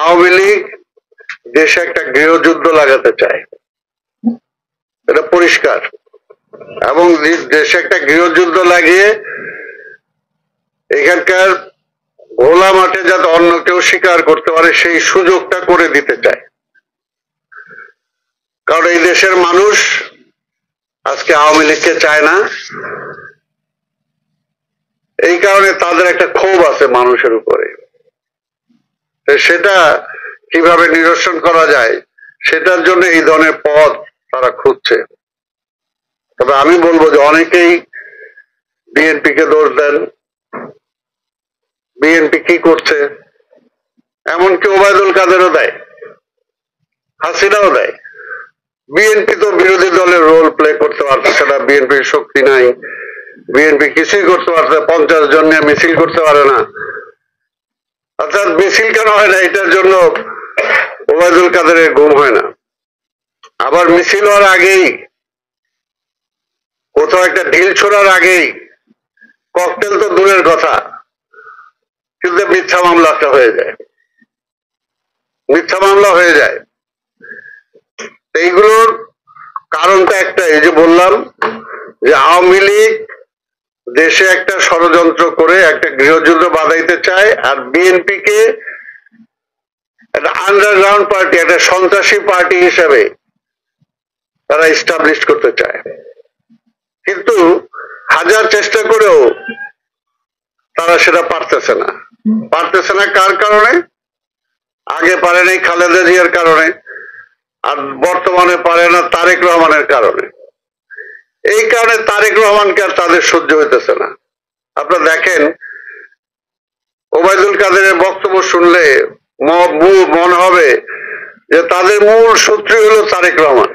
আওয়ামী লীগ দেশে একটা গৃহযুদ্ধ লাগাতে চায়, এটা পরিষ্কার। এবং দেশে একটা গৃহযুদ্ধ লাগিয়ে এখানকার খোলা মাঠে যাতে অন্য কেউ স্বীকার করতে পারে সেই সুযোগটা করে দিতে চায়। কারণ এই দেশের মানুষ আজকে আওয়ামী লীগকে চায় না, এই কারণে তাদের একটা ক্ষোভ আছে মানুষের উপরে। সেটা কিভাবে নিরসন করা যায় সেটার জন্য এই ধরনের পথ তারা খুঁজছে। তবে আমি বলবো যে অনেকেই বিএনপি কে দোষ দেন, বিএনপি কি করছে, এমনকি ওবায়দুল কাদেরও দেয়, হাসিনাও দেয়। বিএনপি তো বিরোধী দলের রোল প্লে করতে পারতেছে না, বিএনপির শক্তি নাই, বিএনপি কিছুই করতে পারছে 50 জন নিয়ে মিছিল করতে পারে না। অর্থাৎ মিছিল কেন হয় না এটার জন্য ওবায়দুল কাদেরের ঘুম হয় না। আবার মিছিল হওয়ার আগেই, কোথাও একটা ঢিল ছোড়ার আগেই, ককটেল তো দূরের কথা, কিন্তু মিথ্যা মামলাটা হয়ে যায়, মিথ্যা মামলা হয়ে যায়। এইগুলোর কারণটা একটা, এই যে বললাম যে আওয়ামী লীগ দেশে একটা ষড়যন্ত্র করে একটা গৃহযুদ্ধ বাঁধাইতে চায়, আর বিএনপি কে একটা আন্ডারগ্রাউন্ড পার্টি, একটা সন্ত্রাসী পার্টি হিসেবে তারা এস্টাবলিশ করতে চায়। কিন্তু হাজার চেষ্টা করেও তারা সেটা পারতেছে না। পারতেছে না কার কারণে? আগে পারে নাই খালেদা জিয়ার কারণে, আর বর্তমানে পারে না তারেক রহমানের কারণে। এই কারণে তারেক রহমানকে আর তাদের সহ্য হইতেছে না। আপনারা দেখেন ওবায়দুল কাদেরের বক্তব্য শুনলে মনে হবে যে তাদের মূল শত্রু হলো তারেক রহমান।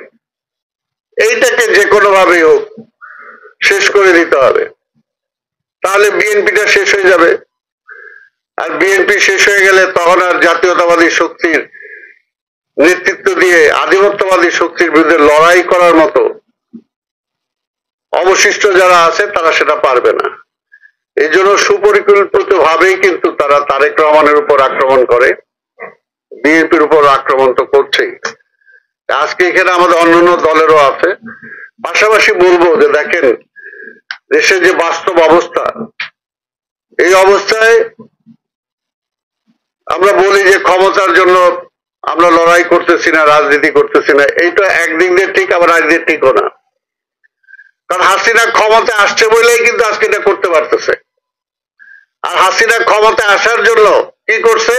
এইটাকে যে কোনো ভাবেই হোক শেষ করে দিতে হবে, তাহলে বিএনপিটা শেষ হয়ে যাবে। আর বিএনপি শেষ হয়ে গেলে তখন আর জাতীয়তাবাদী শক্তির নেতৃত্ব দিয়ে আধিপত্যবাদী শক্তির বিরুদ্ধে লড়াই করার মতো অবশিষ্ট যারা আছে তারা সেটা পারবে না। এই জন্য সুপরিকল্পিত ভাবেই কিন্তু তারা তারেক রহমানের উপর আক্রমণ করে, বিএনপির উপর আক্রমণ তো করছেই। আজকে এখানে আমাদের অন্যান্য দলেরও আছে। পাশাপাশি বলবো যে দেখেন দেশের যে বাস্তব অবস্থা, এই অবস্থায় আমরা বলি যে ক্ষমতার জন্য আমরা লড়াই করতেছি না, রাজনীতি করতেছি না, এইটা একদিক দিয়ে ঠিক, আবার একদিক ঠিকও না। কারণ হাসিনা ক্ষমতা আসছে বলেই কিন্তু আজকে এটা করতে পারতেছে। আর হাসিনা ক্ষমতা আসার জন্য কি করছে?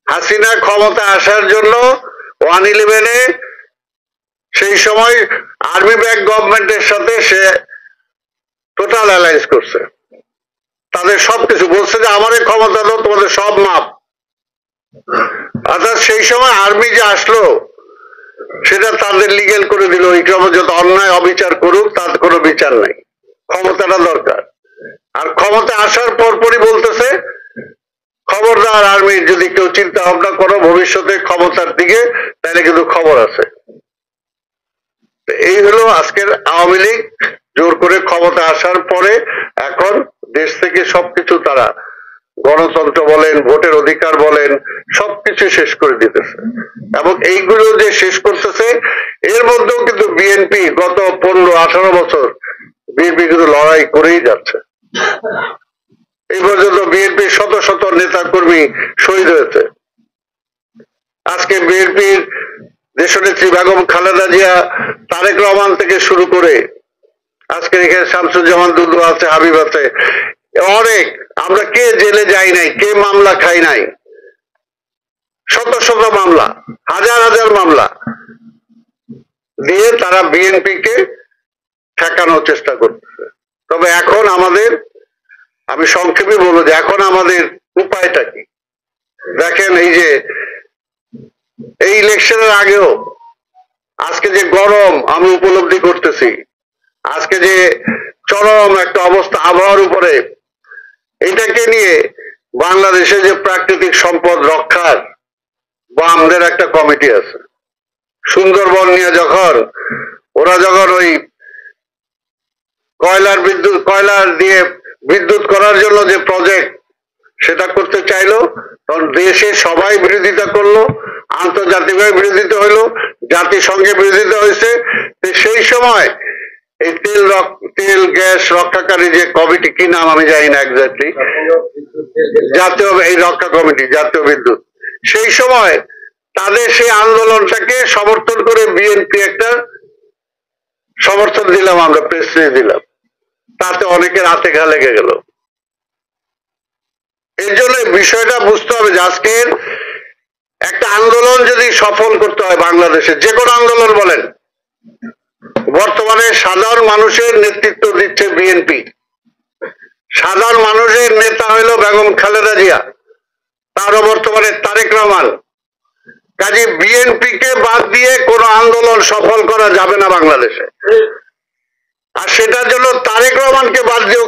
হাসিনা ক্ষমতা আসার জন্য 111-এ সেই সময় আর্মি ব্যাক গভর্নমেন্টের সাথে সে টোটাল অ্যালায়েন্স করছে। তাদের সবকিছু বলছে যে আমাদের ক্ষমতা দাও, তোমাদের সব মাপ। অর্থাৎ সেই সময় আর্মি যে আসলো সেটা তাদের লিগেল করে দিল, ইকরামা যত অন্যায় অবিচার করুক তার কোনো বিচার নাই, ক্ষমতাটা দরকার। আর ক্ষমতা আসার পরপরই বলতেছে খবরদার আর্মি যদি কেউ চিন্তা ভাবনা করো ভবিষ্যতে ক্ষমতার দিকে, তাহলে কিন্তু খবর আছে। এই হলো আজকের আওয়ামী লীগ জোর করে ক্ষমতা আসার পরে এখন দেশ থেকে সবকিছু তারা গণতন্ত্র বলেন, ভোটের অধিকার বলেন, সবকিছু শেষ করে দিতেছে। এবং এইগুলো যে শেষ করতেছে এর মধ্যেও কিন্তু বিএনপি গত 15-18 বছর বিএনপি কিন্তু লড়াই করেই যাচ্ছে। এই পর্যন্ত বিএনপি শত শত নেতা কর্মী শহীদ হয়েছে। আজকে বিএনপির দেশনেত্রী বেগম খালেদা জিয়া, তারেক রহমান থেকে শুরু করে আজকে এখানে শামসুজ্জামান দুদু আছে, হাবিব আছে, অনেক, আমরা কে জেলে যাই নাই, কে মামলা খাই নাই, শত শত মামলা, হাজার হাজার মামলা দিয়ে তারা বিএনপি কে ঠেকানোর চেষ্টা করতেছে। তবে এখন আমাদের, আমি সংক্ষেপে বলবো যে এখন আমাদের উপায়টা কি? দেখেন এই যে এই ইলেকশনের আগেও আজকে যে গরম আমি উপলব্ধি করতেছি, আজকে যে চরম একটা অবস্থা আবহাওয়ার উপরে, এটাকে নিয়ে বাংলাদেশে যে প্রাকৃতিক সম্পদ রক্ষার বামদের একটা কমিটি আছে। সুন্দরবন নিয়ে যখন ওরা ওই কয়লার দিয়ে বিদ্যুৎ করার জন্য যে প্রজেক্ট সেটা করতে চাইলো, তখন দেশে সবাই বিরোধিতা করলো, আন্তর্জাতিকভাবে বিরোধিতা হইলো, জাতিসংঘে বিরোধিতা হয়েছে। সেই সময় এই তেল গ্যাস রক্ষাকারী যে কমিটি, কি নাম আমি জানি না এক্স্যাক্টলি, জাতীয় এই রক্ষা কমিটি, জাতীয় বিদ্যুৎ, সেই সময় তাদের সেই আন্দোলনটাকে সমর্থন করে বিএনপি একটা সমর্থন দিলাম, আমরা প্রেস দিলাম, তাতে অনেকের হাতে ঘা লেগে গেল। এর জন্য বিষয়টা বুঝতে হবে যে আজকের একটা আন্দোলন যদি সফল করতে হয় বাংলাদেশে, যে কোনো আন্দোলন বলেন, বর্তমানে সাধারণ মানুষের নেতৃত্ব দিচ্ছে বিএনপি, সাধারণ মানুষের নেতা হইল বেগম খালেদা জিয়া, তারও বর্তমানে তারেক রহমান। কাজে বিএনপি কে বাদ দিয়ে কোন আন্দোলন সফল করা যাবে না বাংলাদেশে, আর সেটার জন্য তারেক রহমানকে বাদ দিয়েও